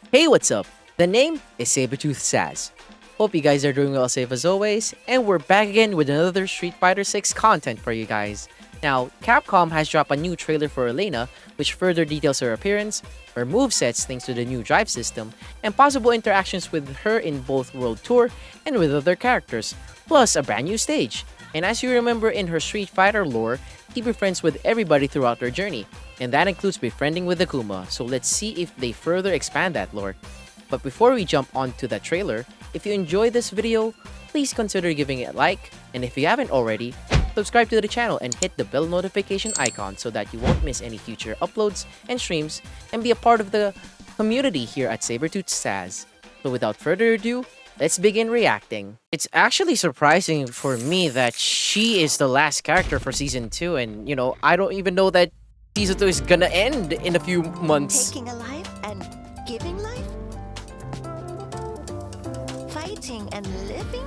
Hey, what's up? The name is Sabretooth Saz. Hope you guys are doing well, safe as always, and we're back again with another Street Fighter 6 content for you guys. Now, Capcom has dropped a new trailer for Elena, which further details her appearance, her movesets thanks to the new drive system, and possible interactions with her in both World Tour and with other characters, plus a brand new stage. And as you remember in her Street Fighter lore, she befriends with everybody throughout her journey, and that includes befriending with Akuma, so let's see if they further expand that lore. But before we jump onto that trailer, if you enjoyed this video, please consider giving it a like, and if you haven't already, subscribe to the channel and hit the bell notification icon so that you won't miss any future uploads and streams, and be a part of the community here at Sabretooth Saz. So without further ado, let's begin reacting. It's actually surprising for me that she is the last character for Season 2, and I don't even know that Season 2 is gonna end in a few months. Taking a life and giving life? Fighting and living?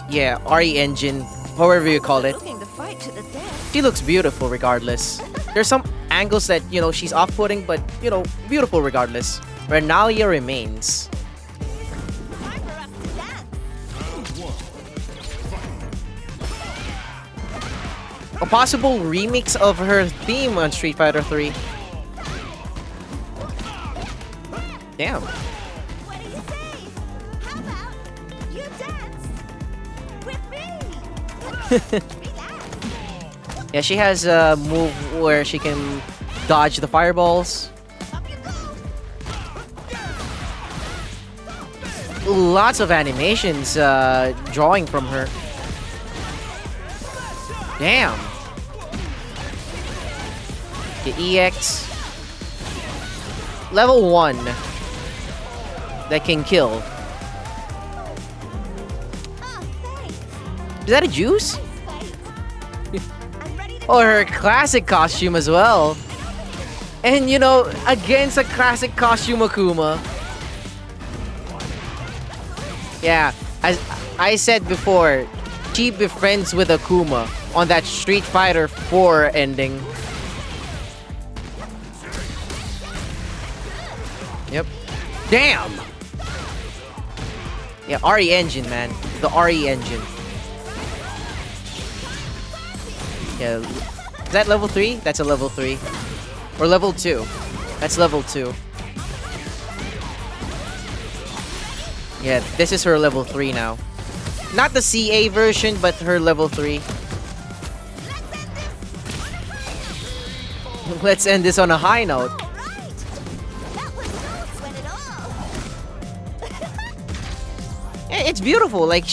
Yeah, RE engine, however you call it. Looking to fight to the death. She looks beautiful regardless. There's some angles that, she's off-putting, but, beautiful regardless. Renalia remains. Time for us to dance. A possible remix of her theme on Street Fighter 3. Damn. What do you say? How about you dance with me? Relax. Yeah, she has a move where she can dodge the fireballs. Up you go. Lots of animations drawing from her. Damn. The EX. Level 1. That can kill. Oh, thanks. Is that a juice? Thanks, I'm ready to Or her classic costume as well. And against a classic costume Akuma. Yeah, as I said before, she befriends with Akuma on that Street Fighter 4 ending. Yep. Damn! Yeah, RE engine, man. The RE engine. Yeah. Is that level 3? That's a level 3. Or level 2. That's level 2. Yeah, this is her level 3 now. Not the CA version, but her level 3. Let's end this on a high note. All right. That was no sweat at all. Yeah, it's beautiful. Like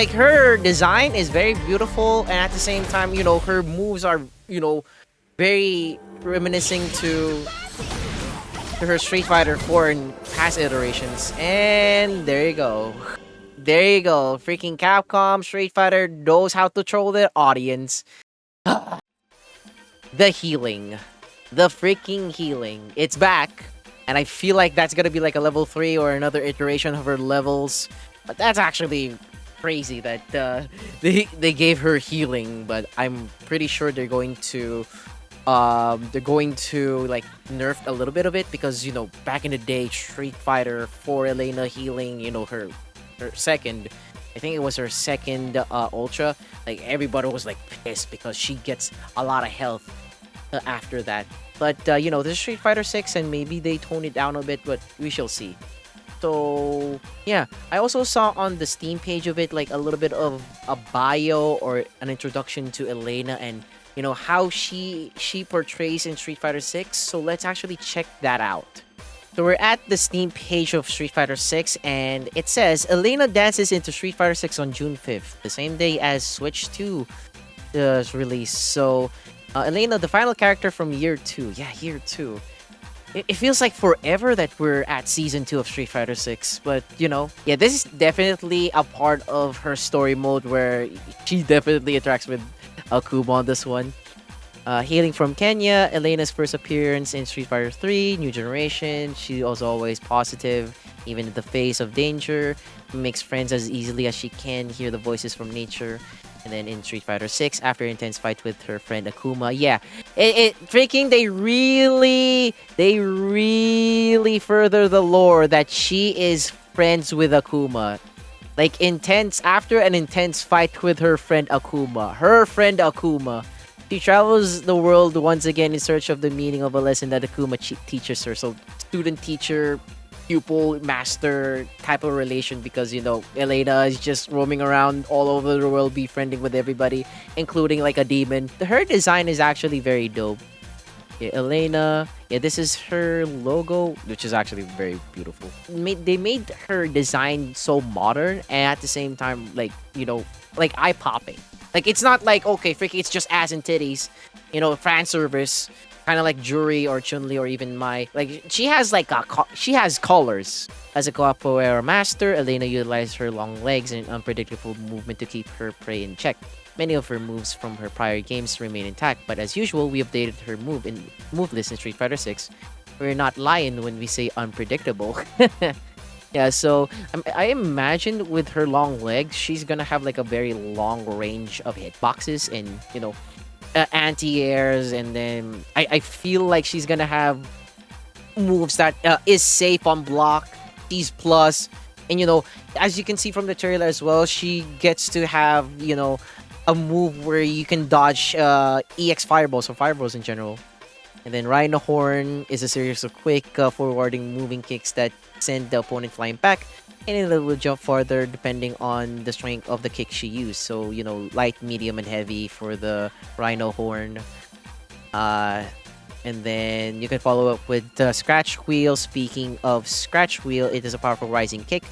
her design is very beautiful, and at the same time, her moves are, very reminiscing to her Street Fighter 4 in past iterations. And there you go. There you go. Freaking Capcom Street Fighter knows how to troll their audience. The healing. The freaking healing. It's back. And I feel like that's gonna be like a level 3 or another iteration of her levels. But that's actually crazy that they gave her healing. But I'm pretty sure they're going to like nerf a little bit of it, because back in the day, Street Fighter 4 Elena healing, her second, I think it was her second ultra, like everybody was like pissed because she gets a lot of health after that. But this is Street Fighter 6, and maybe they tone it down a bit, but we shall see. So yeah, I also saw on the Steam page of it like a little bit of a bio or an introduction to Elena, and how she portrays in Street Fighter 6. So let's actually check that out. So we're at the Steam page of Street Fighter 6, and it says Elena dances into Street Fighter 6 on June 5th, the same day as Switch 2 is released. So Elena, the final character from Year 2. Yeah, Year 2. It feels like forever that we're at Season 2 of Street Fighter 6, but yeah, this is definitely a part of her story mode where she definitely interacts with Akuma on this one. Hailing from Kenya, Elena's first appearance in Street Fighter 3, New Generation. She was always positive, even in the face of danger. Makes friends as easily as she can, hear the voices from nature. And then in Street Fighter 6, after intense fight with her friend Akuma, yeah, it freaking they really further the lore that she is friends with Akuma. Like intense after an intense fight with her friend Akuma. She travels the world once again in search of the meaning of a lesson that Akuma teaches her. So student teacher pupil master type of relation because Elena is just roaming around all over the world befriending with everybody including like a demon. Her design is actually very dope. Yeah, Elena. Yeah, this is her logo, which is actually very beautiful. They made her design so modern and at the same time, like eye popping. Like it's not like okay, freaky, it's just ass and titties. Fan service, kind of like Jury or Chun-Li or even Mai. Like she has she has colors. As a capoeira master, Elena utilized her long legs and unpredictable movement to keep her prey in check. Many of her moves from her prior games remain intact, but as usual, we updated her move list in Street Fighter 6. We're not lying when we say unpredictable. Yeah, so I imagine with her long legs, she's gonna have like a very long range of hitboxes and anti-airs, and then I feel like she's gonna have moves that is safe on block. She's plus, and as you can see from the trailer as well, she gets to have a move where you can dodge EX fireballs or fireballs in general. And then Rhino Horn is a series of quick forwarding moving kicks that send the opponent flying back, and it will jump farther depending on the strength of the kick she used. So light, medium, and heavy for the Rhino Horn. And then you can follow up with Scratch Wheel. Speaking of Scratch Wheel, it is a powerful rising kick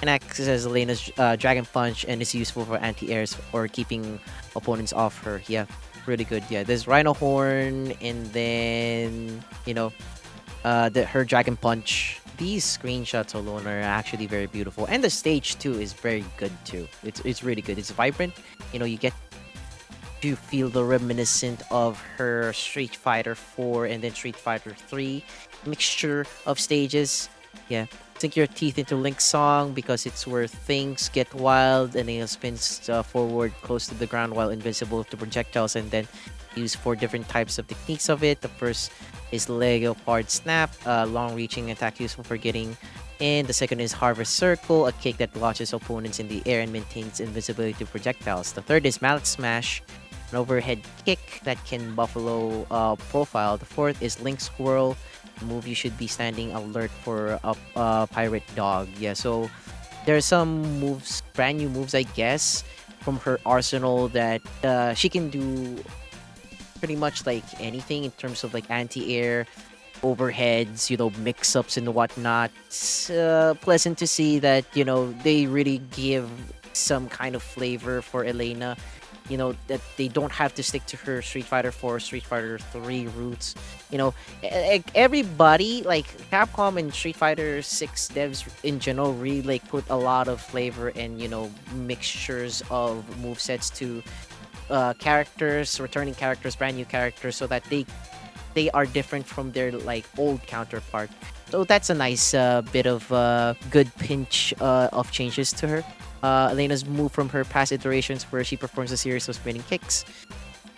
and acts as Elena's Dragon Punch and is useful for anti-airs or keeping opponents off her. Yeah, really good. Yeah, there's Rhino Horn and then, her Dragon Punch. These screenshots alone are actually very beautiful. And the stage too is very good too. It's really good. It's vibrant. You get to feel the reminiscent of her Street Fighter 4 and then Street Fighter 3 mixture of stages. Yeah, sink your teeth into Link's song because it's where things get wild and it spins forward close to the ground while invincible to projectiles, and then use 4 different types of techniques of it. The first is Leopard Snap, long-reaching attack useful for getting in. The second is Harvest Circle, a kick that launches opponents in the air and maintains invisibility to projectiles. The third is Mallet Smash, an overhead kick that can buffalo profile. The fourth is Link Swirl, a move you should be standing alert for a pirate dog. Yeah, so there are some moves, brand new moves, I guess, from her arsenal that she can do pretty much like anything in terms of like anti-air, overheads, mix-ups and whatnot. It's pleasant to see that, they really give some kind of flavor for Elena. That they don't have to stick to her Street Fighter 4, Street Fighter 3 roots. Everybody, like Capcom and Street Fighter 6 devs in general, really like put a lot of flavor and, mixtures of movesets to characters, returning characters, brand new characters, so that they are different from their like old counterpart. So that's a nice bit of good pinch of changes to her. Elena's move from her past iterations where she performs a series of spinning kicks.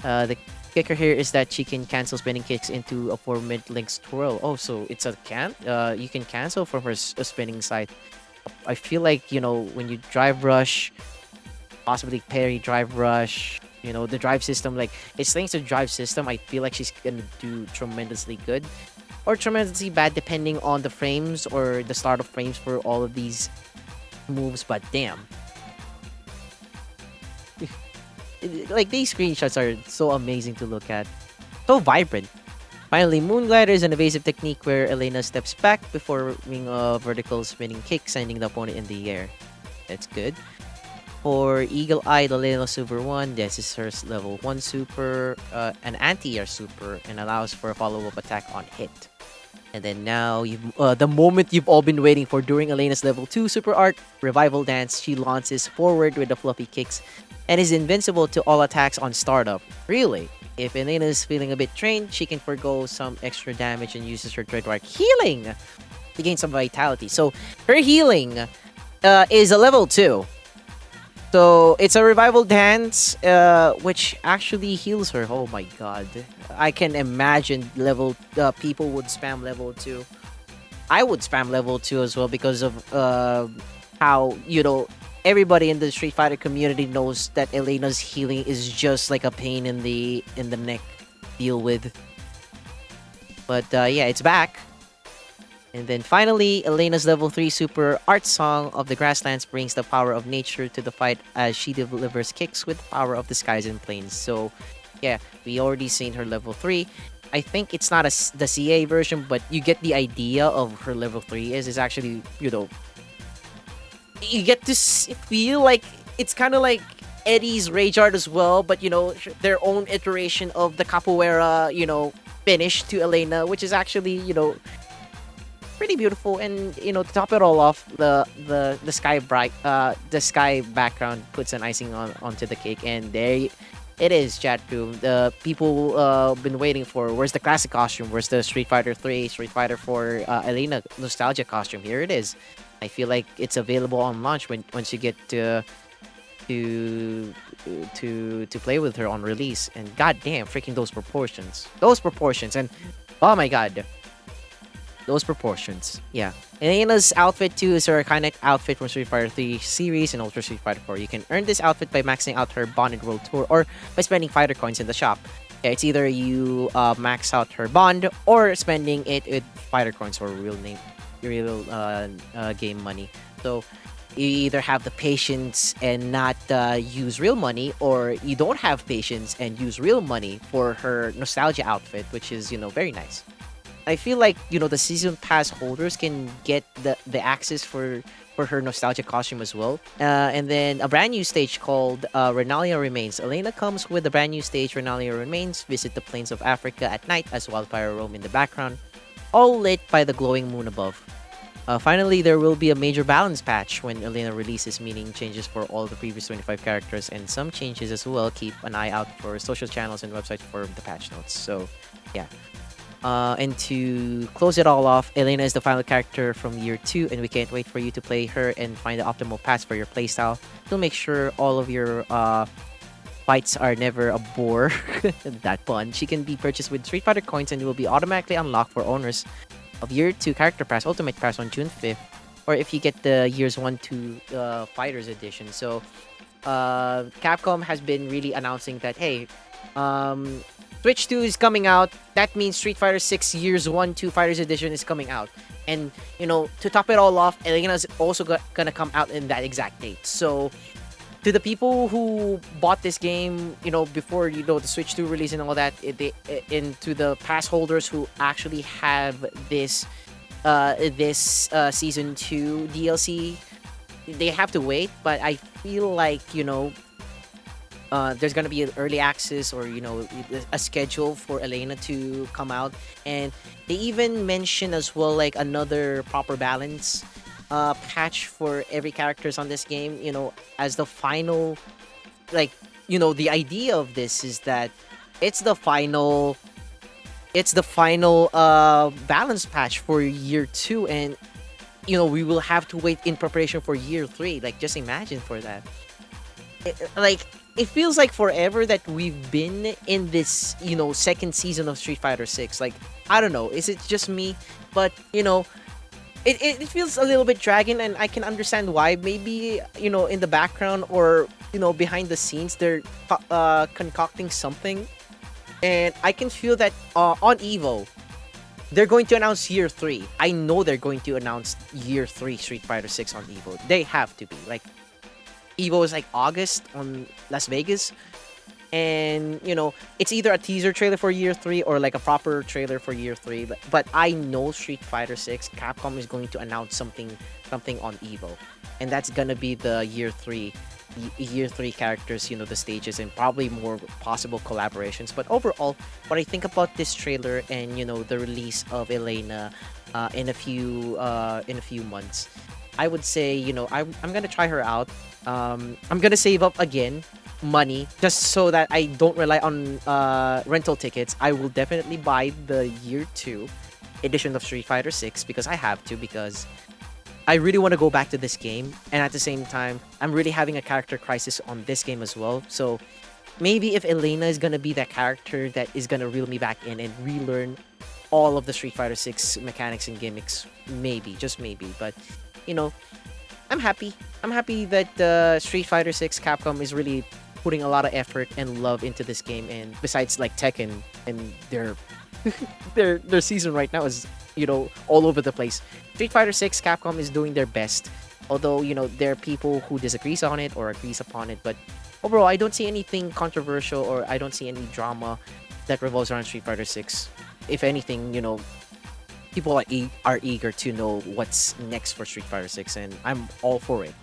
The kicker here is that she can cancel spinning kicks into a 4-mid Link twirl. Oh, so it's a you can cancel from her spinning side. I feel like, when you drive rush, possibly parry drive rush, the drive system, like it's thanks to drive system, I feel like she's gonna do tremendously good or tremendously bad depending on the frames or the start of frames for all of these moves. But damn, like these screenshots are so amazing to look at, so vibrant. Finally, Moonglider is an evasive technique where Elena steps back before doing a vertical spinning kick, sending the opponent in the air. That's good. For Eagle Eye, the Elena Super 1, this is her level 1 super, an anti-air super, and allows for a follow-up attack on hit. And then now, the moment you've all been waiting for during Elena's level 2 super art, Revival Dance, she launches forward with the fluffy kicks and is invincible to all attacks on startup. Really? If Elena is feeling a bit drained, she can forgo some extra damage and uses her trademark healing to gain some vitality. So her healing is a level 2. So it's a revival dance, which actually heals her. Oh my god! I can imagine level people would spam level two. I would spam level two as well because of how everybody in the Street Fighter community knows that Elena's healing is just like a pain in the neck to deal with. But yeah, it's back. And then finally, Elena's level 3 super art song of the grasslands brings the power of nature to the fight as she delivers kicks with the power of the skies and plains. So, yeah, we already seen her level 3. I think it's not the CA version, but you get the idea of her level 3 is actually, you get to feel like it's kind of like Eddie's Rage Art as well, but their own iteration of the capoeira, finish to Elena, which is actually, pretty beautiful. And to top it all off, the sky bright the sky background puts an icing onto the cake, and there it is, chat room. The people been waiting for, where's the classic costume, where's the Street Fighter 3, Street Fighter 4 Elena nostalgia costume. Here it is. I feel like it's available on launch once you get to to play with her on release. And goddamn, freaking those proportions, and oh my god, those proportions. Yeah. Elena's outfit too is her iconic outfit from Street Fighter 3 series and Ultra Street Fighter 4. You can earn this outfit by maxing out her bonded world tour or by spending fighter coins in the shop. Yeah, it's either you max out her bond or spending it with fighter coins or real game money. So you either have the patience and not use real money, or you don't have patience and use real money for her nostalgia outfit, which is very nice. I feel like the season pass holders can get the access for her nostalgia costume as well. And then a brand new stage called Renalia Remains. Elena comes with a brand new stage, Renalia Remains. Visit the plains of Africa at night as wildfire roam in the background, all lit by the glowing moon above. Finally, there will be a major balance patch when Elena releases, meaning changes for all the previous 25 characters and some changes as well. Keep an eye out for social channels and websites for the patch notes. So, yeah. And to close it all off, Elena is the final character from year 2, and we can't wait for you to play her and find the optimal paths for your playstyle. To make sure all of your fights are never a bore. That pun. She can be purchased with Street Fighter coins and will be automatically unlocked for owners of year 2 character pass, ultimate pass on June 5th, or if you get the years 1 to Fighters edition. So Capcom has been really announcing that, hey, Switch 2 is coming out. That means Street Fighter 6 Years 1 2 Fighters Edition is coming out. And, to top it all off, Elena's also gonna come out in that exact date. So, to the people who bought this game, before, the Switch 2 release and all that, and to the pass holders who actually have this Season 2 DLC, they have to wait. But I feel like, there's gonna be an early access or a schedule for Elena to come out, and they even mention as well like another proper balance patch for every characters on this game. As the final, like the idea of this is that it's the final balance patch for year 2, and we will have to wait in preparation for year 3. Like, just imagine for that. It feels like forever that we've been in this, second season of Street Fighter 6. Like, I don't know, is it just me? But, it feels a little bit dragging, and I can understand why. Maybe, in the background or, behind the scenes, they're concocting something. And I can feel that on EVO, they're going to announce year 3. I know they're going to announce year 3 Street Fighter 6 on EVO. They have to be. Like, EVO is like August on Las Vegas, and it's either a teaser trailer for year 3 or like a proper trailer for year 3. But I know Street Fighter 6 Capcom is going to announce something on EVO, and that's gonna be the year 3 characters, the stages, and probably more possible collaborations. But overall, what I think about this trailer and the release of Elena in a few months, I would say I'm gonna try her out. I'm gonna save up again money just so that I don't rely on rental tickets. I will definitely buy the year 2 edition of Street Fighter 6 because I have to, because I really want to go back to this game, and at the same time, I'm really having a character crisis on this game as well. So maybe if Elena is gonna be that character that is gonna reel me back in and relearn all of the Street Fighter 6 mechanics and gimmicks, maybe, just maybe. But you know, I'm happy. I'm happy that Street Fighter 6 Capcom is really putting a lot of effort and love into this game. And besides like Tekken and their season right now is all over the place. Street Fighter 6 Capcom is doing their best. Although there are people who disagrees on it or agrees upon it, but overall I don't see anything controversial or I don't see any drama that revolves around Street Fighter 6. If anything, people are eager to know what's next for Street Fighter 6, and I'm all for it.